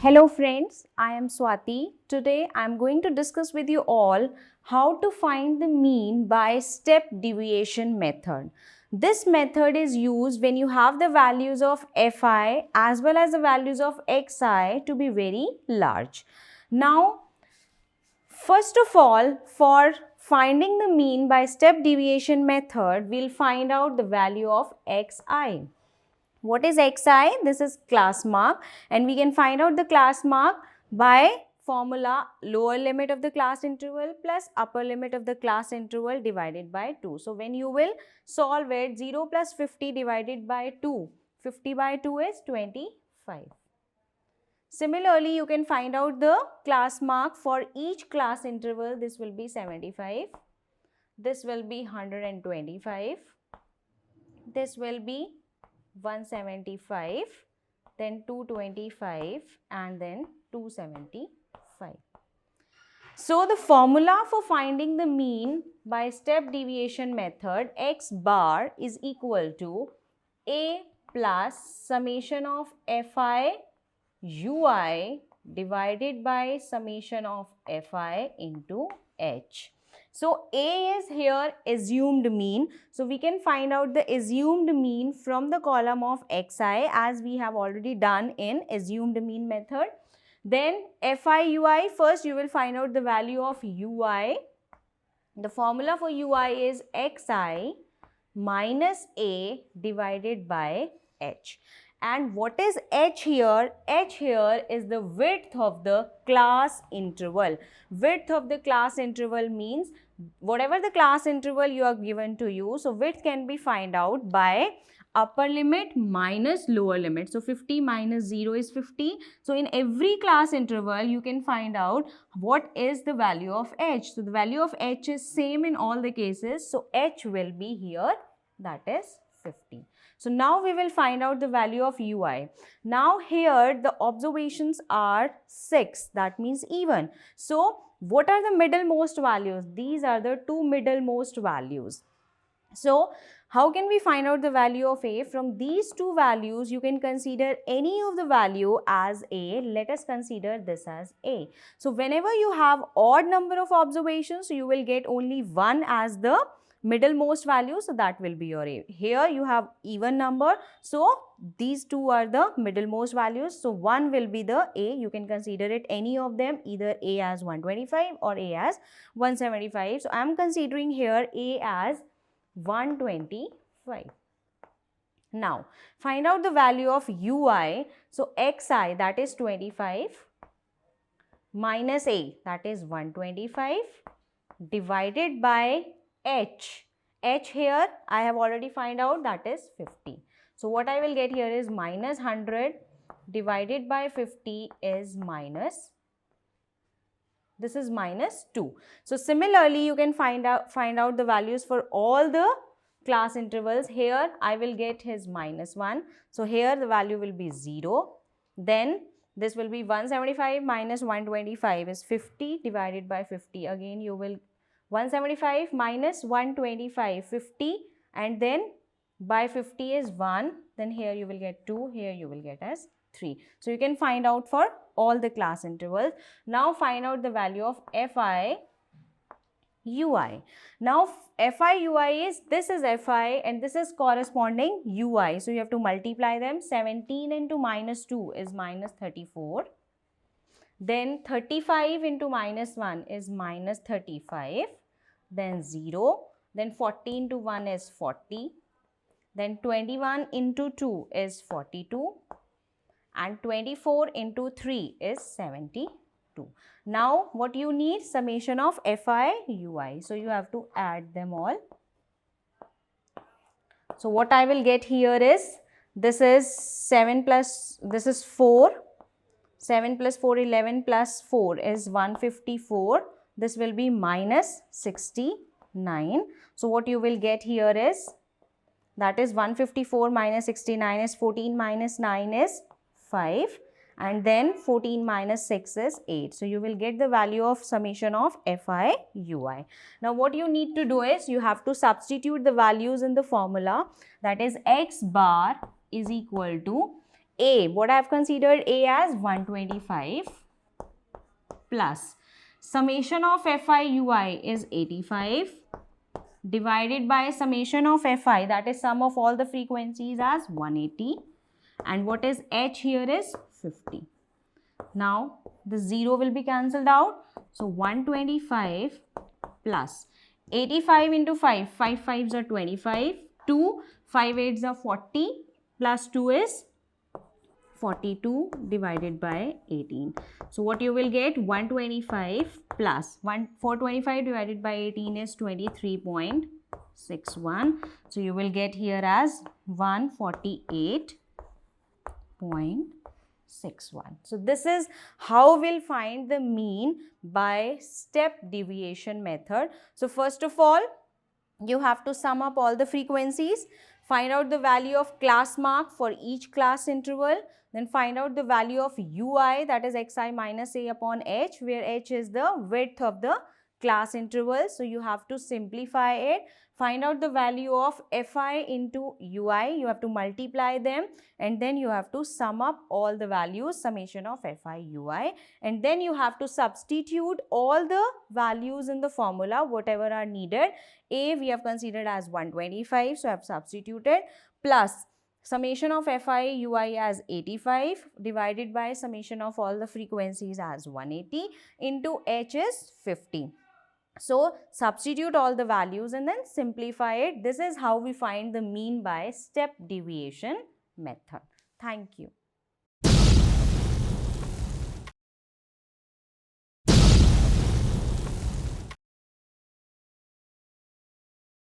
Hello friends, I am Swati. Today I am going to discuss with you all how to find the mean by step deviation method. This method is used when you have the values of fi as well as the values of xi to be very large. Now, first of all, for finding the mean by step deviation method, we'll find out the value of xi. What is xi? This is class mark, and we can find out the class mark by formula lower limit of the class interval plus upper limit of the class interval divided by 2. So, when you will solve it, 0 plus 50 divided by 2, 50 by 2 is 25. Similarly, you can find out the class mark for each class interval. This will be 75, this will be 125, this will be 175, then 225 and then 275. So the formula for finding the mean by step deviation method, x bar is equal to a plus summation of fi ui divided by summation of fi into h. So A is here assumed mean. So we can find out the assumed mean from the column of xi as we have already done in assumed mean method. Then fi ui, first you will find out the value of ui. The formula for ui is xi minus a divided by h. And what is h here? H here is the width of the class interval. Width of the class interval means whatever the class interval you are given to you. So, width can be find out by upper limit minus lower limit. So, 50 minus 0 is 50. So, in every class interval, you can find out what is the value of h. So, the value of h is same in all the cases. So, h will be here, that is 50. So, now we will find out the value of ui. Now, here the observations are 6, that means even. So, what are the middlemost values? These are the two middlemost values. So, how can we find out the value of a? From these two values, you can consider any of the value as a. Let us consider this as a. So, whenever you have odd number of observations, you will get only one as the middlemost value, so that will be your a. Here you have even number, so these two are the middlemost values, so 1 will be the a. You can consider it any of them, either a as 125 or a as 175. So I am considering here a as 125. Now find out the value of ui. So xi, that is 25, minus a, that is 125, divided by h. H here I have already find out, that is 50. So what I will get here is minus 100 divided by 50 is minus, this is minus 2. So similarly you can find out the values for all the class intervals. Here I will get his minus 1. So here the value will be 0. Then this will be 175 minus 125 is 50 divided by 50. Again you will 175 minus 125, 50, and then by 50 is 1, then here you will get 2, here you will get as 3. So, you can find out for all the class intervals. Now, find out the value of fi ui. Now, fi ui is, this is fi and this is corresponding ui. So, you have to multiply them. 17 into minus 2 is minus 34. Then 35 into minus 1 is minus 35. Then 0. Then 40 into 1 is 40. Then 21 into 2 is 42. And 24 into 3 is 72. Now, what you need? Summation of fi ui. So, you have to add them all. So, what I will get here is, this is 7 plus, this is 4. 7 plus 4, 11 plus 4 is 154. This will be minus 69. So, what you will get here is, that is 154 minus 69 is 14 minus 9 is 5. And then 14 minus 6 is 8. So, you will get the value of summation of fi ui. Now, what you need to do is, you have to substitute the values in the formula. That is x bar is equal to A, what I have considered A as 125 plus summation of Fi Ui is 85 divided by summation of Fi, that is sum of all the frequencies, as 180, and what is H here is 50. Now the 0 will be cancelled out, so 125 plus 85 into 5, 5 5s are 25, 2, 5 8s are 40, plus 2 is 42 divided by 18. So what you will get, 125 plus 425 divided by 18 is 23.61. So you will get here as 148.61. So this is how we'll find the mean by step deviation method. So first of all, you have to sum up all the frequencies, find out the value of class mark for each class interval, then find out the value of ui, that is xi minus a upon h, where h is the width of the class interval. So you have to simplify it. Find out the value of fi into ui, you have to multiply them, and then you have to sum up all the values, summation of fi ui, and then you have to substitute all the values in the formula, whatever are needed. A we have considered as 125, so I have substituted, plus summation of fi ui as 85 divided by summation of all the frequencies as 180 into h is 50. So substitute all the values and then simplify it. This is how we find the mean by step deviation method. Thank you.